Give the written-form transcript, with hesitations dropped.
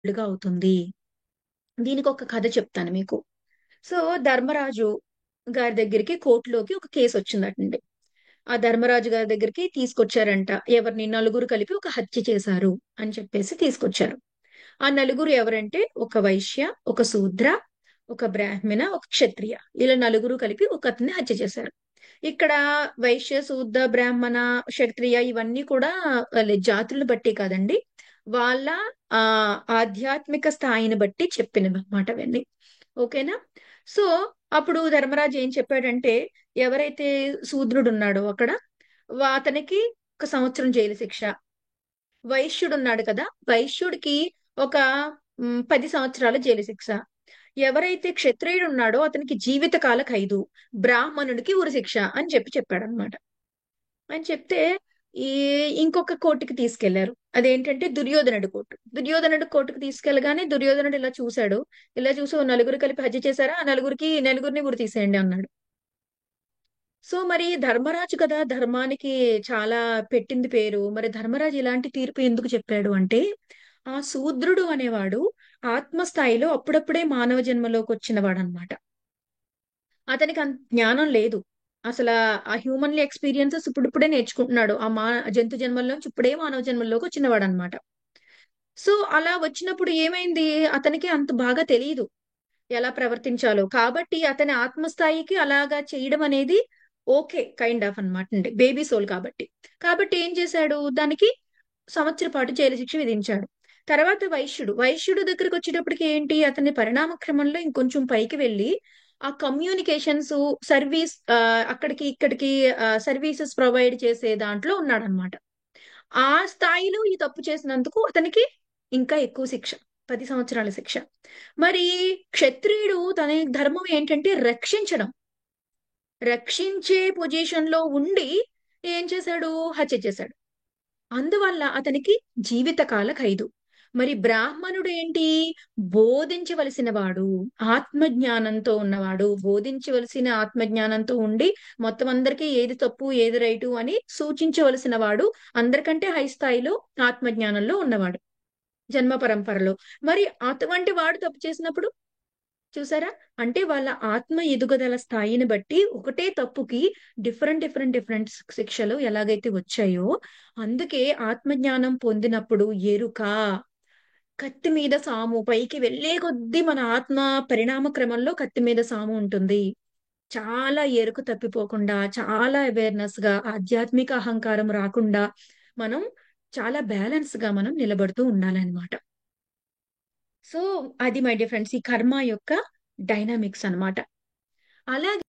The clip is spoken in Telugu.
గా అవుతుంది. దీనికొక కథ చెప్తాను మీకు. సో, ధర్మరాజు గారి దగ్గరికి కోర్ట్‌లోకి ఒక కేసొచ్చిందటండి. ఆ ధర్మరాజు గారి దగ్గరికి తీసుకొచ్చారంట. ఎవరిని? నలుగురు కలిపి ఒక హత్య చేశారు అని చెప్పేసి తీసుకొచ్చారు. ఆ నలుగురు ఎవరంటే ఒక వైశ్య, ఒక శూద్ర, ఒక బ్రాహ్మణ, ఒక క్షత్రియ. ఇలా నలుగురు కలిపి ఒకతన్ని హత్య చేశారు. ఇక్కడ వైశ్య, శూద్ర, బ్రాహ్మణ, క్షత్రియ ఇవన్నీ కూడా వాళ్ళ జాతులను బట్టి కాదండి. వాళ్ళ ఆధ్యాత్మిక స్థాయిని బట్టి చెప్పినవన్నమాట అవన్నీ. ఓకేనా? సో అప్పుడు ధర్మరాజు ఏం చెప్పాడంటే, ఎవరైతే శూద్రుడు ఉన్నాడో అక్కడ అతనికి 1 సంవత్సరం జైలు శిక్ష. వైశ్యుడు ఉన్నాడు కదా, వైశ్యుడికి ఒక 10 సంవత్సరాల జైలు శిక్ష. ఎవరైతే క్షత్రియుడు ఉన్నాడో అతనికి జీవితకాల ఖైదు, బ్రాహ్మణుడికి ఉరి శిక్ష అని చెప్పాడనమాట. అని చెప్తే ఈ ఇంకొక కోర్టుకి తీసుకెళ్లారు. అదేంటంటే దుర్యోధనుడి కోర్టు. దుర్యోధనుడి కోర్టుకు తీసుకెళ్లగానే దుర్యోధనుడు ఇలా చూశాడు. ఇలా చూసి, "ఓ నలుగురు కలిపి హత్య చేశారా? ఆ నలుగురిని ఉరి తీసేయండి" అన్నాడు. సో మరి ధర్మరాజు కదా, ధర్మానికి చాలా పెట్టింది పేరు. మరి ధర్మరాజు ఇలాంటి తీర్పు ఎందుకు చెప్పాడు అంటే, ఆ శూద్రుడు అనేవాడు ఆత్మస్థాయిలో అప్పుడప్పుడే మానవ జన్మలోకి వచ్చిన వాడనమాట. అతనికి అంత జ్ఞానం లేదు. అసలు ఆ హ్యూమన్లీ ఎక్స్పీరియన్సెస్ ఇప్పుడిప్పుడే నేర్చుకుంటున్నాడు. ఆ జంతు జన్మల్లోంచి ఇప్పుడే మానవ జన్మల్లోకి వచ్చినవాడనమాట. సో అలా వచ్చినప్పుడు ఏమైంది, అతనికి అంత బాగా తెలియదు ఎలా ప్రవర్తించాలో. కాబట్టి అతని ఆత్మస్థాయికి అలాగా చేయడం అనేది ఓకే, కైండ్ ఆఫ్ అన్నమాట అండి. బేబీ సోల్ కాబట్టి. కాబట్టి ఏం చేశాడు, దానికి సంవత్సర పాటు జైలు శిక్ష విధించాడు. తర్వాత వైశ్యుడు దగ్గరికి వచ్చేటప్పటికి ఏంటి, అతని పరిణామ క్రమంలో ఇంకొంచెం పైకి వెళ్ళి ఆ కమ్యూనికేషన్స్ సర్వీస్, అక్కడికి ఇక్కడికి సర్వీసెస్ ప్రొవైడ్ చేసే దాంట్లో ఉన్నాడనమాట. ఆ స్థాయిలో ఈ తప్పు చేసినందుకు అతనికి ఇంకా ఎక్కువ శిక్ష, 10 సంవత్సరాల శిక్ష. మరి క్షత్రియుడు తన ధర్మం ఏంటంటే రక్షించడం. రక్షించే పొజిషన్ లో ఉండి ఏం చేశాడు, హత్య చేశాడు. అందువల్ల అతనికి జీవితకాల ఖైదు. మరి బ్రాహ్మణుడు ఏంటి, బోధించవలసిన వాడు, ఆత్మజ్ఞానంతో ఉన్నవాడు. బోధించవలసిన ఆత్మజ్ఞానంతో ఉండి మొత్తం అందరికీ ఏది తప్పు ఏది రైటు అని సూచించవలసిన వాడు. అందరికంటే హై స్థాయిలో ఆత్మజ్ఞానంలో ఉన్నవాడు జన్మ పరంపరలో. మరి అటువంటి వాడు తప్పు చేసినప్పుడు చూసారా, అంటే వాళ్ళ ఆత్మ ఎదుగుదల స్థాయిని బట్టి ఒకటే తప్పుకి డిఫరెంట్ శిక్షలు ఎలాగైతే వచ్చాయో, అందుకే ఆత్మజ్ఞానం పొందినప్పుడు ఎరుక, కత్తి మీద సాము, పైకి వెళ్లే కొద్దీ మన ఆత్మ పరిణామ క్రమంలో కత్తి మీద సాము ఉంటుంది. చాలా ఎరుకు తప్పిపోకుండా, చాలా అవేర్నెస్ గా, ఆధ్యాత్మిక అహంకారం రాకుండా మనం చాలా బ్యాలెన్స్ గా మనం నిలబడుతూ ఉండాలన్నమాట. సో అది మై డియర్ ఫ్రెండ్స్, ఈ కర్మ యొక్క డైనామిక్స్ అన్నమాట. అలాగే